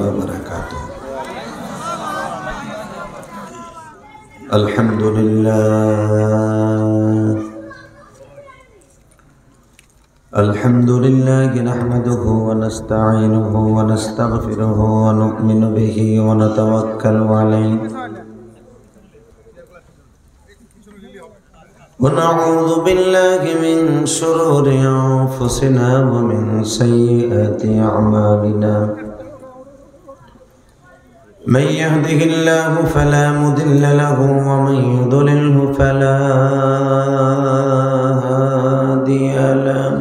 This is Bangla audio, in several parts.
تعالى وبركاته. الحمد لله نحمده ونستعينه ونستغفره ونؤمن به ونتوكل عليه ونعوذ بالله من شرور أنفسنا ومن سيئات أعمالنا. من يهده الله فلا مضل له ومن يضلله فلا هادي له.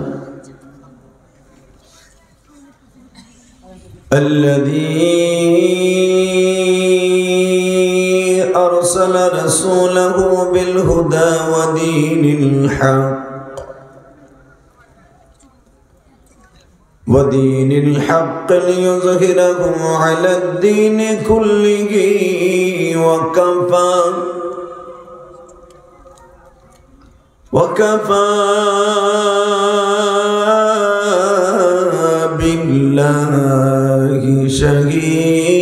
الذي أرسل رسوله بالهدى ودين الحق ليظهره على الدين كله وكفى بالله شهيدا.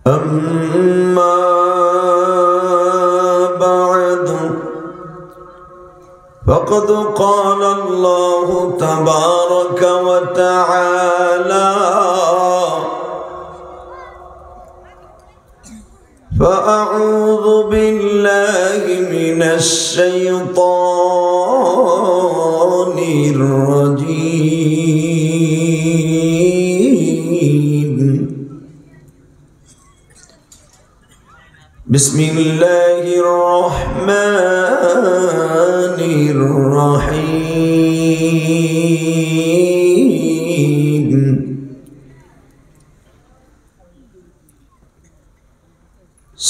أما بعد فقد قال الله تبارك وتعالى: فأعوذ بالله من الشيطان الرجيم. بسم الله الرحمن الرحيم.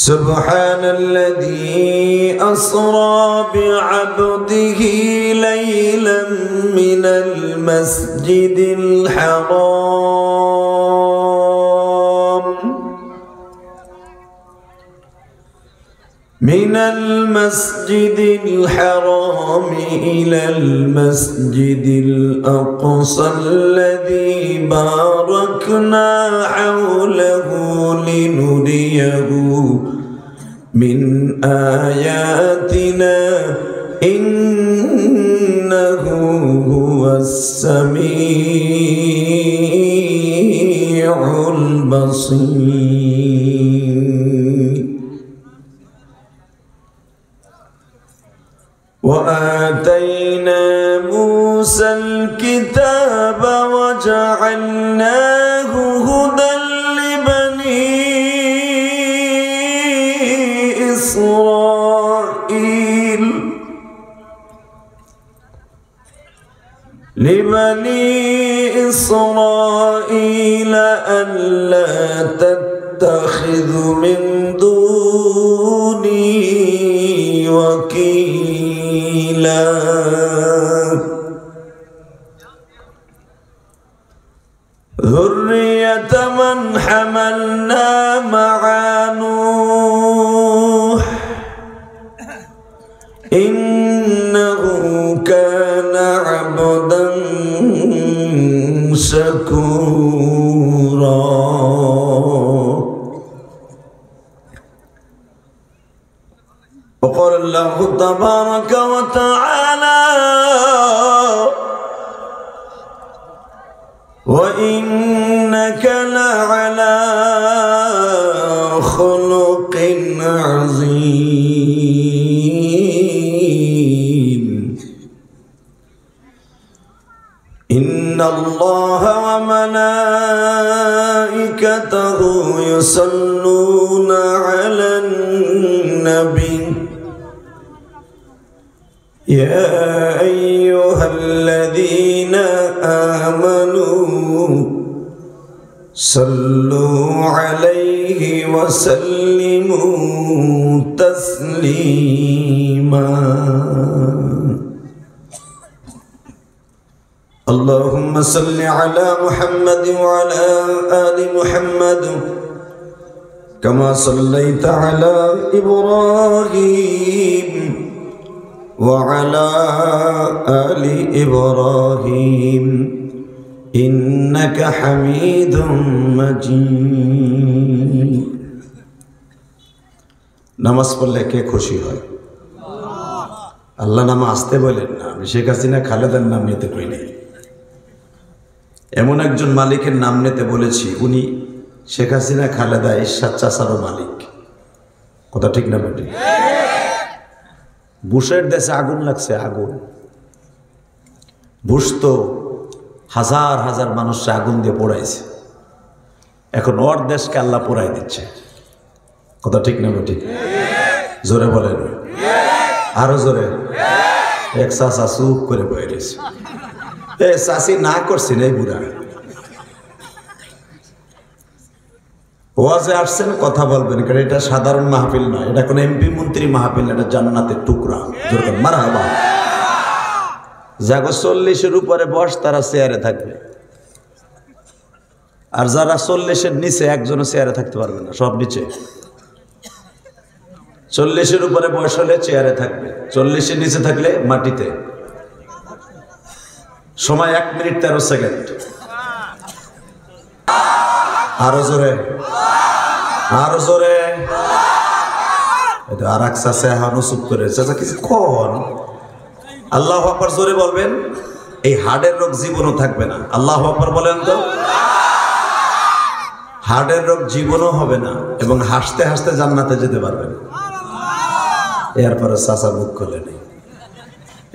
سبحان الذي أسرى بعبده ليلا من المسجد الحرام إلى المسجد الأقصى الذي باركنا حوله لنريه من آياتنا إنه هو السميع البصير. وآتينا موسى الكتاب وجعلناه هدى لبني إسرائيل ألا تتخذ من دوني وكيلا. ذرية من حملنا مع نوح إنه كان عبدا شكورا. وقال الله تبارك وتعالى: وإنك لعلى خلق عظيم. إن الله وملائكته يصلون على النبي يا أيها الذين آمنوا صلوا عليه وسلموا تسليما. اللهم صل على محمد وعلى آل محمد كما صليت على إبراهيم وعلى آل إبراهيم إنك حميد مجيد নামাজ পড়লে কে খুশি হয়? আল্লাহ নাম আসতে বলেন না, আমি শেখ হাসিনা খালেদার নাম নিতে কই নাই। এমন একজন মালিকের নাম নিতে বলেছি, উনি শেখ হাসিনা খালেদা ইরশাদ চাচারও মালিক। কথা ঠিক না বেটি? বুশের দেশে আগুন লাগছে, আগুন। বুশ তো হাজার হাজার মানুষকে আগুন দিয়ে পোড়াইছে, এখন ওর দেশকে আল্লাহ পোড়াই দিচ্ছে। কথা ঠিক না বেটি? জোরে বলেন, আরো জোরে। এক চাচা চুপ করে বয়ে রয়েছে। এ চাষি না করছি না, এই বুড়া ওয়াজে আসছেন, কথা বলবেন, কারণ এটা সাধারণ মাহফিল না, এটা কোনো এমপি মন্ত্রী মাহফিল না, এটা জান্নাতের টুকরা। মারহাবা। যাগো 40-এর উপরে বয়স তারা চেয়ারে থাকবে, আর যারা 40-এর নিচে একজনও চেয়ারে থাকতে পারবে না, সব নিচে। 40-এর উপরে বয়স হলে চেয়ারে থাকবে, 40-এর নিচে থাকলে মাটিতে। সময় 1 মিনিট 13 সেকেন্ড। আরো জোরে, আরো জোরে। আর এক চাচা এখনো চুপ করে, চাচা কিছু কোন। আল্লাহু আকবার জোরে বলবেন, এই হার্টের রোগ জীবনও থাকবে না। আল্লাহু আকবার বলেন তো। হার্টের রোগ জীবনও হবে না, এবং হাসতে হাসতে জান্নাতে যেতে পারবেন। এরপরে চাচা মুখ খুলে নেই,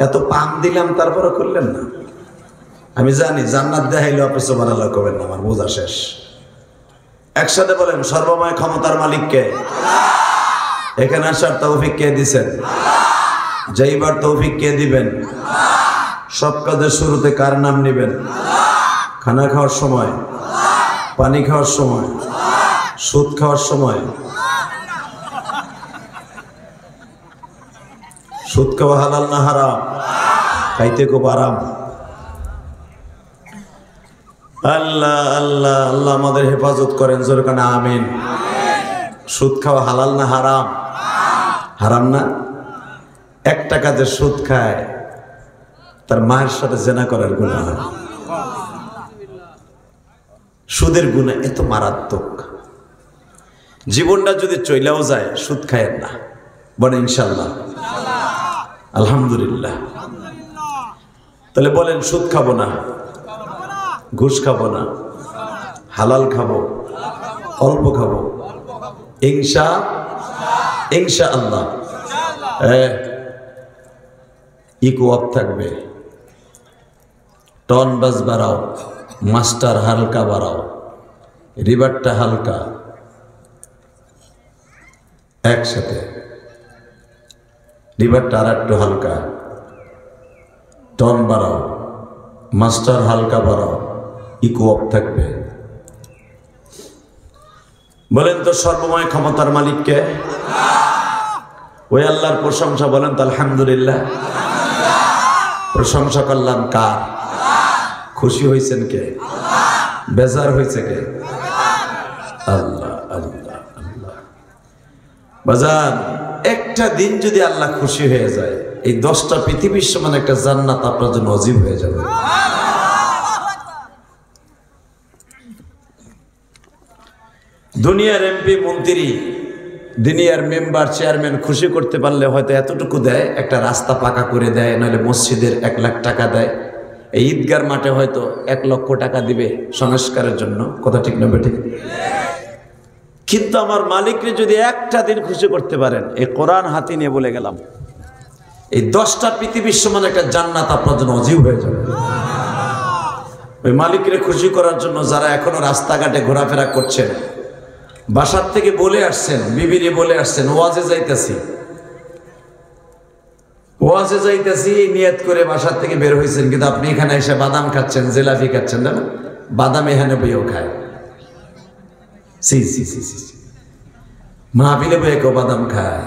এত পাম দিলাম তারপরে করলেন না। আমি জানি জান্নাত দেখাইলে আপনি সুবহানাল্লাহ করবেন না, আমার বোঝা শেষ। একসাথে বলেন, সর্বময় ক্ষমতার মালিককে। এখানে আসার তৌফিক কে দিছেন? যাইবার তৌফিক কে দিবেন? সব কাজের শুরুতে কার নাম নিবেন? খানা খাওয়ার সময়, পানি খাওয়ার সময়, সুদ খাওয়ার সময়। সুদ খাওয়া হালাল না হারাম? খাইতে খুব আরাম। আল্লাহ আল্লাহ আল্লাহ আমাদের হেফাজত করেন, জোরে কান আমিন। সুদ খাওয়া হালাল না হারাম? হারাম না। একটা কাজে সুদ খায়, তার মায়ের সাথে জেনা করার গুনাহ হয়। সুদের গুনাহ এত মারাত্মক, জীবনটা যদি চইলাও যায় সুদ খায়েন না। বলেন ইনশাআল্লাহ, আলহামদুলিল্লাহ। তাহলে বলেন, সুদ খাবো না, ঘুষ খাবো না, হালাল খাবো, অল্প খাবো, ইনশাআল্লাহ। ইকো অফ থাকবে, টন বাস বাড়াও, মাস্টার হালকা বাড়াও, রিবারটা হালকা, একসাথে। রিবারটা আর একটু হালকা, টন বাড়াও, মাস্টার হালকা বাড়াও, ইকো অফ থাকবে। বলেন তো সর্বময় ক্ষমতার মালিককে? ওই আল্লাহর প্রশংসা বলেন তো আলহামদুলিল্লাহ। প্রশংসা করলাম কার? খুশি হয়েছেন কে? বেজার হয়েছে কে? আল্লাহ আল্লাহ আল্লাহ। বাজার একটা দিন যদি আল্লাহ খুশি হয়ে যায়, এই 10টা পৃথিবীর সমান একটা জান্নাত আপনার জন্য অজীব হয়ে যাবে। দুনিয়ার এমপি মন্ত্রী, দুনিয়ার মেম্বার চেয়ারম্যান খুশি করতে পারলে হয়তো এতটুকু দেয়, একটা রাস্তা পাকা করে দেয়, নাহলে মসজিদের 1 লাখ টাকা দেয়, এই ঈদগার মাঠে হয়তো 1 লক্ষ টাকা দিবে সংস্কারের জন্য। কথা ঠিক না বেঠিক? কিন্তু আমার মালিককে যদি একটা দিন খুশি করতে পারেন, এই কোরআন হাতে নিয়ে বলে গেলাম, এই 10টা পৃথিবীর সমান একটা জান্নাত আপনার জন্য অজীব হয়ে যাবে। ওই মালিককে খুশি করার জন্য যারা এখনো রাস্তাঘাটে ঘোরাফেরা করছেন, বাসার থেকে বলে আসছেন, বিবিরে বলে আসছেন ওয়াজে যাইতেছি নিয়ত করে বাসার থেকে বের হয়েছেন, কিন্তু আপনি এখানে এসে বাদাম খাচ্ছেন, জিলাপি খাচ্ছেন, না বাদাম এখানে বইও খায়। মাহফিলে বইয়ে কেউ বাদাম খায়।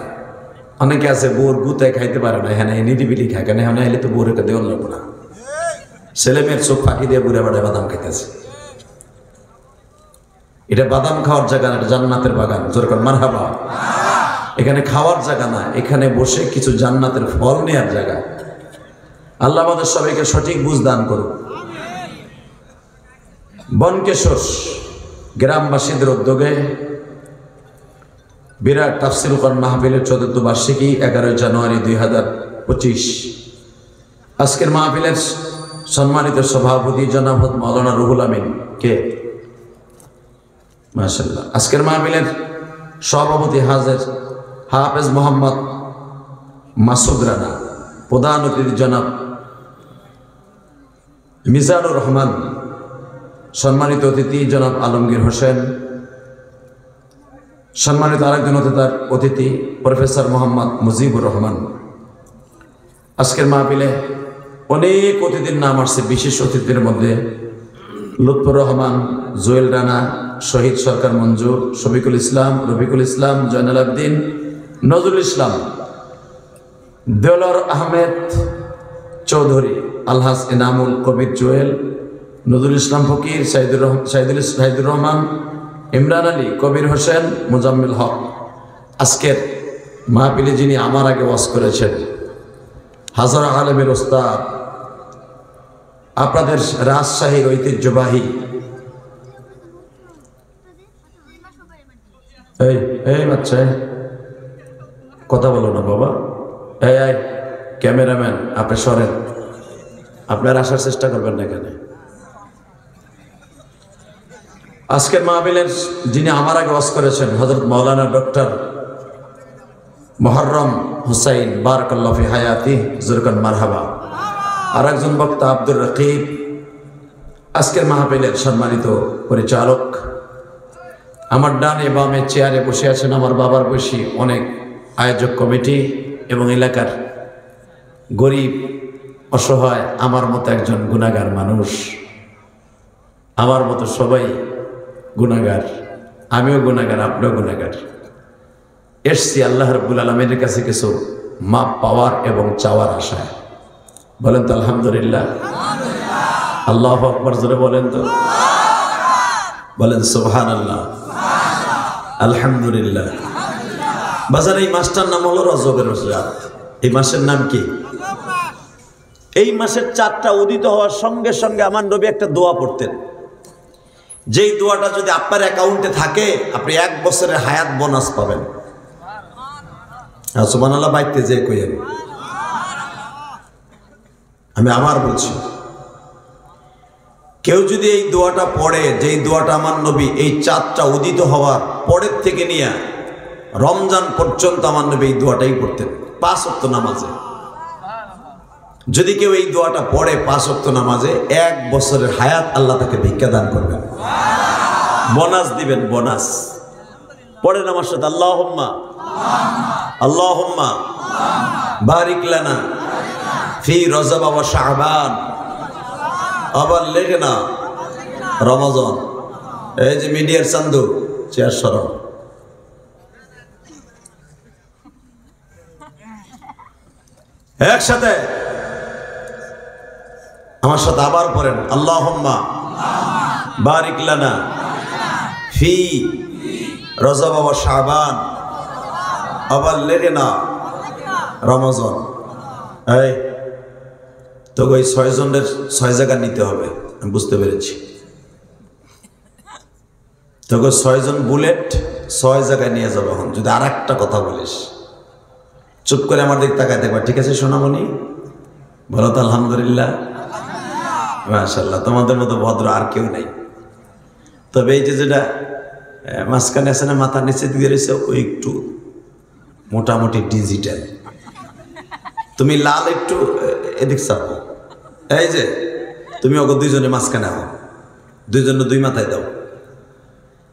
অনেকে আছে বোর গুতায় খাইতে পারে না, এখানে নিরিবিলি খায়, কেন এখানে এলে তো বোরকে দেওয়া লাগবো না। ছেলে মেয়ের চোখ ফাঁকি দিয়ে বুড়ে বাড়ায় বাদাম খাইতেছে। এটা বাদাম খাওয়ার জায়গা, এটা জান্নাতের বাগান। জোরে কর মারহাবা। এখানে খাওয়ার জায়গা না, এখানে বসে কিছু জান্নাতের ফল নেওয়ার জায়গা। আল্লাহ আমাদের সবাইকে সঠিক বুঝ দান করুন। বনকেশ্বর গ্রামবাসীদের উদ্যোগে বিরাট তাফসীর কোরআন মাহফিলের ৪র্থ বার্ষিকী ১১ জানুয়ারি ২০২৫। আজকের মাহফিলের সম্মানিত সভাপতি জনাব মাওলানা রুহুল আমিন কে মাশাআল্লাহ। আজকের মাহফিলের সভাপতি হাফেজ মোহাম্মদ মাসুদ রানা, প্রধান অতিথি জনাব মিজানুর রহমান, সম্মানিত অতিথি জনাব আলমগীর হোসেন, সম্মানিত আরেকজন অতিথি প্রফেসর মোহাম্মদ মুজিবুর রহমান। আজকের মাহফিলে অনেক অতিথির নাম আসছে। বিশেষ অতিথির মধ্যে লুৎফর রহমান, জুয়েল রানা, শহীদ সরকার মঞ্জু, শফিকুল ইসলাম, রফিকুল ইসলাম, জয়নাল আবদিন, নজরুল ইসলাম, দেওলার আহমেদ চৌধুরী, আলহাজ এনামুল কবির জুয়েল, নজরুল ইসলাম ফকির, সাইদুর রহমান, ইমরান আলী, কবির হোসেন, মুজাম্মিল হক। আজকের মাহফিলে যিনি আমার আগে ওয়াজ করেছেন, হাজার আলেমের ওস্তাদ, আপনাদের রাজশাহীর ঐতিহ্যবাহী এই বাচ্চা কথা বলো না বাবা, এই ক্যামেরাম্যান আপনি সরেন, আপনার আসার চেষ্টা করবেন না এখানে। আজকের মাহফিলের যিনি আমার আগে ওয়াজ করেছেন হযরত মাওলানা ডক্টর মুহররম হুসাইন বারাকাল্লাহু ফি হায়াতি, জুরকান মারহাবা। আর একজন বক্তা আব্দুর রকিব। আজকের মাহফিলের সম্মানিত পরিচালক, আমার ডানে বামে চেয়ারে বসে আছেন আমার বাবার বয়সী অনেক আয়োজক কমিটি এবং এলাকার গরিব অসহায় আমার মতো একজন গুনাহগার মানুষ। আমার মতো সবাই গুনাহগার, আমিও গুনাহগার, আপনিও গুনাহগার। এসছি আল্লাহ রাব্বুল আলামিনের কাছে কিছু মাপ পাওয়ার এবং চাওয়ার আশায়। বলেন তো আলহামদুলিল্লাহ। আল্লাহু আকবার জোরে বলেন তো, বলেন সুবহানাল্লাহ, আলহামদুলিল্লাহ। বাজার এই মাসটার নাম হলো রজবের রাত। এই মাসের নাম কি? এই মাসের চাঁদটা উদিত হওয়ার সঙ্গে সঙ্গে আমার নবী একটা দোয়া পড়তেন, যেই দোয়াটা যদি আপনার অ্যাকাউন্টে থাকে আপনি 1 বছরের হায়াত বোনাস পাবেন। সুবহানাল্লাহ বাইতে যে কইেন, আমি আবার বলছি, কেউ যদি এই দোয়াটা পড়ে, যেই দোয়াটা আমার নবী এই চাঁদটা উদিত হওয়ার পরের থেকে নিয়ে রমজান পর্যন্ত আমার নবী এই দোয়াটাই পড়তেন 5 ওয়াক্ত নামাজে। যদি কেউ এই দোয়াটা পড়ে 5 ওয়াক্ত নামাজে, 1 বছরের হায়াত আল্লাহ তাকে ভিক্ষা দান করবেন, বোনাস দিবেন, বোনাস। পড়েন আমার সাথে, আল্লাহুম্মা আল্লাহুম্মা বারিক লানা ফি রজব ওয়া শাবান আবাল্লিগনা রমাজান। এই যে মিডিয়ার চান্দু চেয়ার সরো, একসাথে আমার সাথে আবার পড়েন, আল্লাহুম্মা বারিক লানা ফি রজব ওয়া শাবান আবাল্লিগনা রমাজান। এই তো ওই 6 জনের 6 জায়গা নিতে হবে, আমি বুঝতে পেরেছি। তোকে 6 জন বুলেট 6 জায়গায় নিয়ে যাবো। এখন যদি আর একটা কথা বলিস, চুপ করে আমার দিক তাকায় দেখবা, ঠিক আছে সোনামণি? বলো তো আলহামদুলিল্লাহ, মাশাআল্লাহ। তোমাদের মতো ভদ্র আর কেউ নাই। তবে এই যে যেটা মাঝখানে আছে না, মাথার নিচে দিয়ে রয়েছে, ওই একটু মোটামুটি ডিজিটাল। তুমি লাল একটু এদিক চাপো, এই যে তুমি ওকে 2 জনে মাঝখানে হও, 2 জন 2 মাথায় দাও,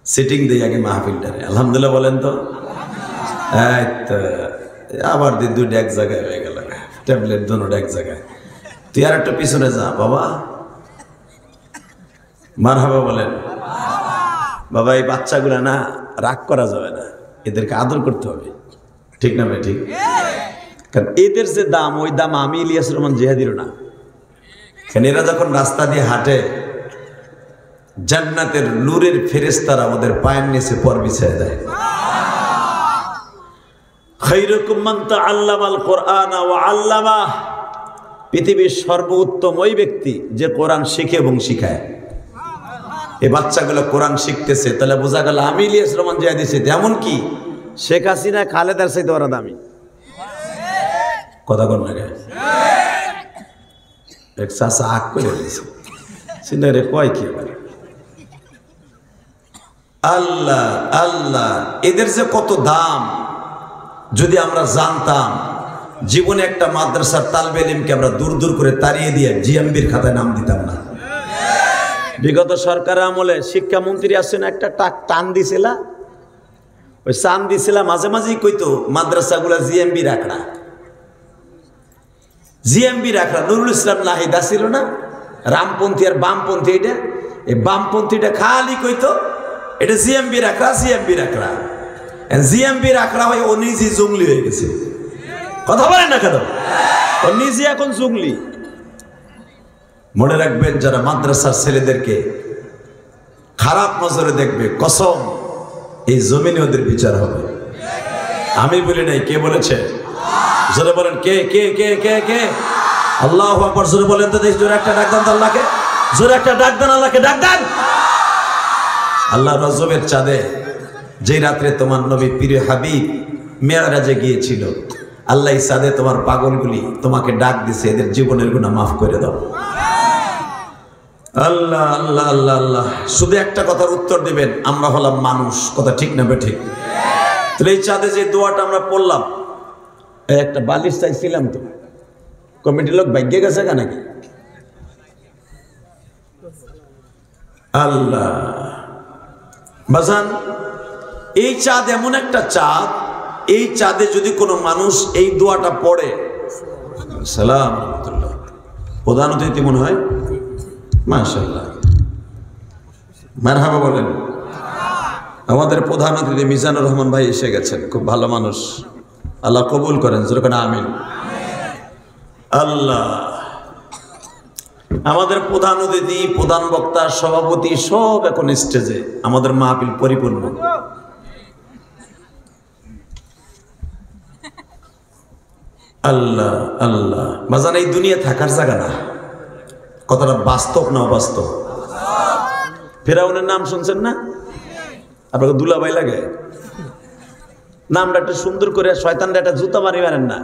সিটিং দিই আগে মাহফিলটারে। আলহামদুলিল্লাহ বলেন তো। এই তো আবার 2টা এক জায়গায় হয়ে গেল, ট্যাবলেট দুটোটা এক জায়গায়। তুই আর একটা পিছনে যা বাবা, মারহাবা বলেন। বাবা এই বাচ্চাগুলা না রাগ করা যাবে না, এদেরকে আদর করতে হবে, ঠিক না ভাই? ঠিক। কারণ এদের যে দাম, ওই দাম আমি ইলিয়াস রহমান জিহাদির না। কারণ এরা যখন রাস্তা দিয়ে হাঁটে, জান্নাতের নূরের ফেরেশতারা ওদের পায়ের নিচে পর বিছিয়ে দেয়। খায়রুকুম মান তাআল্লামাল কুরআনা ওয়া আল্লামাহ, পৃথিবীর সর্বোত্তম ওই ব্যক্তি যে কোরআন শিখে এবং শিখায়। এই বাচ্চাগুলো কোরআন শিখতেছে, তাহলে বোঝা গেল আমি ইলিয়াস রহমান জিয়া দিছি, এমন কি শেখ হাসিনা খালেদার চাইতে ওরা দামি। কথা কোন লাগে এক চাষা আগ করে দিয়েছে, চিন্তা রে কয় কি আল্লাহ আল্লাহ, এদের যে কত দাম যদি আমরা জানতাম। জীবনে একটা মাদ্রাসার তালবে ইলমকে আমরা দূর দূর করে তাড়িয়ে দিয়ে জিএমবির খাতায় নাম দিতাম না। বিগত সরকারের আমলে শিক্ষামন্ত্রী আসছেন একটা টান দিছিল, ওই চান দিছিল মাঝে মাঝেই কইতো মাদ্রাসাগুলা জিএমবি রাখড়া, জিএমবি রাখড়া। নুরুল ইসলাম নাহিদা ছিল না, রামপন্থী আর বামপন্থী, এটা এই বামপন্থীটা খালি কইতো এটা জিএমবি রাখড়া, জিএমবি রাখড়া। জিএমবি রাখড়া হয় ও নিজে জঙ্গলি হয়ে গেছে। কথা বলেন না কেন? ও নিজে এখন জঙ্গলি। মনে রাখবেন, যারা মাদ্রাসার ছেলেদেরকে খারাপ নজরে দেখবে, কসম এই জমিনে ওদের বিচার হবে। আমি বলি নাই, কে বলেছে? জোরে বলেন, কে কে কে কে কে? আল্লাহু আকবার জোরে বলেন তো দেখি, জোরে একটা ডাক দেন আল্লাহকে, জোরে একটা ডাক দেন আল্লাহকে, ডাক দেন। আল্লাহ রজবের চাঁদে যে রাত্রে তোমার নবী প্রিয় হাবিব মেরাজে গিয়েছিল, আল্লাহ চাঁদে তোমার পাগলগুলি তোমাকে ডাক দিছে, এদের জীবনের গুনাহ মাফ করে দাও। আল্লাহ আল্লাহ আল্লাহ আল্লাহ। শুধু একটা কথার উত্তর দিবেন, আমরা হলাম মানুষ। কথা ঠিক না বেঠিক? তাহলে এই চাঁদে যে দোয়াটা আমরা পড়লাম, একটা বালিশ চাইছিলাম, তো কমিটির লোক ভাগ্যে গেছে নাকি? আল্লাহ বাজান, এই চাঁদ এমন একটা চাঁদ, এই চাঁদে যদি কোনো মানুষ এই দোয়াটা পড়ে, সালাম আলাইকুম, প্রধান অতিথি মনে হয়, মাশাআল্লাহ, মারহাবা বলেন। আমাদের প্রধান অতিথি মিজানুর রহমান ভাই এসে গেছেন, খুব ভালো মানুষ, আল্লাহ কবুল করেন, যেরকম আমিন। আল্লাহ, আমাদের প্রধান অতিথি, প্রধান বক্তা, সভাপতি সব এখন স্টেজে, আমাদের মাহফিল পরিপূর্ণ। আল্লাহ আল্লাহ বাজান, এই দুনিয়া থাকার জায়গা না। কথাটা বাস্তব না অবাস্তব? ফেরাউনের নাম শুনছেন না আপনাকে? দুলাভাই লাগে নামটা একটা সুন্দর করে, শয়তানরা একটা জুতা মারি মারেন না।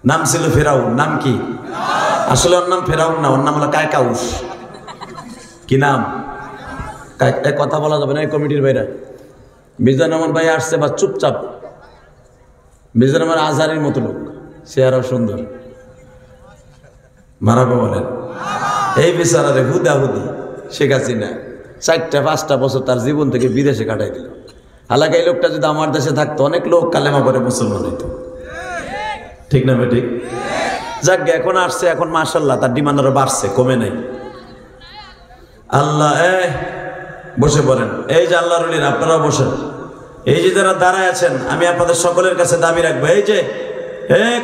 নাম ছিল ফেরাউন। নাম কি? আসলে ওর নাম ফেরাউন না, ওর নাম হলো কায়কাউস। কি নাম? কথা বলা যাবে না এই কমিটির বাইরে। মিজানুর রহমান ভাই আসছে বা চুপচাপ, মিজানুর রহমান আজহারের মতো লোক, সে আরো সুন্দর, মারাবো বলেন। এই বেচারারে হুদাহুদি শেখ হাসিনা 4-5 বছর তার জীবন থেকে বিদেশে কাটাই দিল। হালাকা এই লোকটা যদি আমার দেশে থাকতো, অনেক লোক কালেমা পড়ে মুসলমান হইতো। ঠিক না ঠিক? যাক, এখন আসছে, এখন মাশাআল্লাহ তার ডিমান্ড আরো বাড়ছে, কমে নাই। আল্লাহ, বসে পড়েন। এই যে আল্লাহর ওলিরা, আপনারাও বসেন। এই যে যারা দাঁড়ায় আছেন, আমি আপনাদের সকলের কাছে দাবি রাখবো, এই যে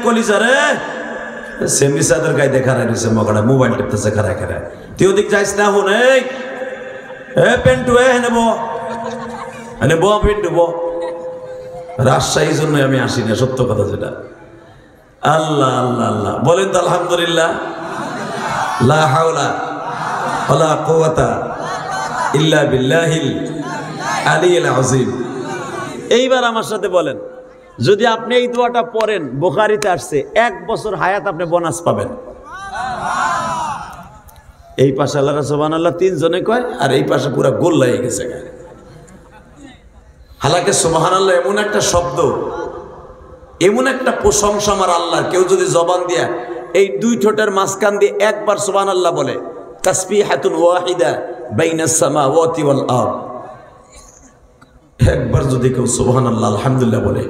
কলিজা রে, সেমনি সাদের গায়ে দেখা রয়েছে, মগড়া মোবাইল টিপতেছে খারায় খারায়, তুই ওদিক যাইস না। হন এই পেন্টু, নেব নেব পেন্টু বো। রাজশাহীর জন্য আমি আসি না, সত্য কথা যেটা। আল্লাহ আল্লাহ আল্লাহ বলেন তো আলহামদুলিল্লাহ। লা হাওলা ওয়ালা কুওয়াতা ইল্লা বিল্লাহিল আলিয়্যিল আযীম। এইবার আমার সাথে বলেন, যদি আপনি এই দোয়াটা পড়েন, বুখারীতে আসছে 1 বছর হায়াত আপনি বোনাস পাবেন। এই পাশে আল্লাহ সুবহানাল্লাহ 3 জনে কয়, আর এই পাশে পুরো গোল লাগে গেছে। হালাকে সুবহানাল্লাহ এমন একটা শব্দ, এমন একটা প্রশংসা আমার আল্লাহ, কেউ যদি জবান দিয়া এই 2 ঠোঁটের মাঝখান দিয়ে একবার সুবহানাল্লাহ বলে, তাসবিহাতুন ওয়াহিদা বাইনাস সামাওয়াতি ওয়াল আরদ, একবার যদি কেউ সুবহানাল্লাহ আলহামদুলিল্লাহ বলে,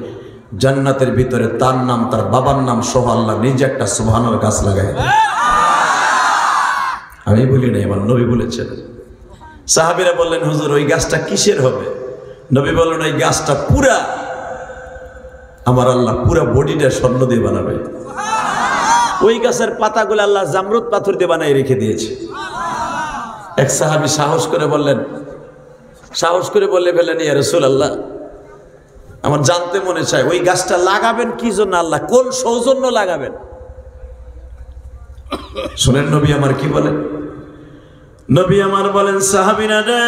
জান্নাতের ভিতরে তার নাম, তার বাবার নাম সহ আল্লাহ নিজে একটা সুবহানাল্লাহ গাছ লাগায়। আমি বলি নাই, আমার নবী বলেছেন। সাহাবীরা বললেন, হুজুর ওই গাছটা কিসের হবে? নবী বললেন, ওই গাছটা পুরা আমার আল্লাহ পুরা বডিটা স্বর্ণ দিয়ে বানাবে। ওই গাছের পাতাগুলো আল্লাহ জামরুদ পাথর দিয়ে বানাই রেখে দিয়েছে। এক সাহাবী সাহস করে বললে ফেলেন, ইয়া রাসূলুল্লাহ আমার জানতে মনে চায় ওই গাছটা লাগাবেন কি জন্য, আল্লাহ কোন সৌজন্য লাগাবেন? শুনেন নবী আমার কি বলেন, নবী আমার বলেন, সাহাবীরা রে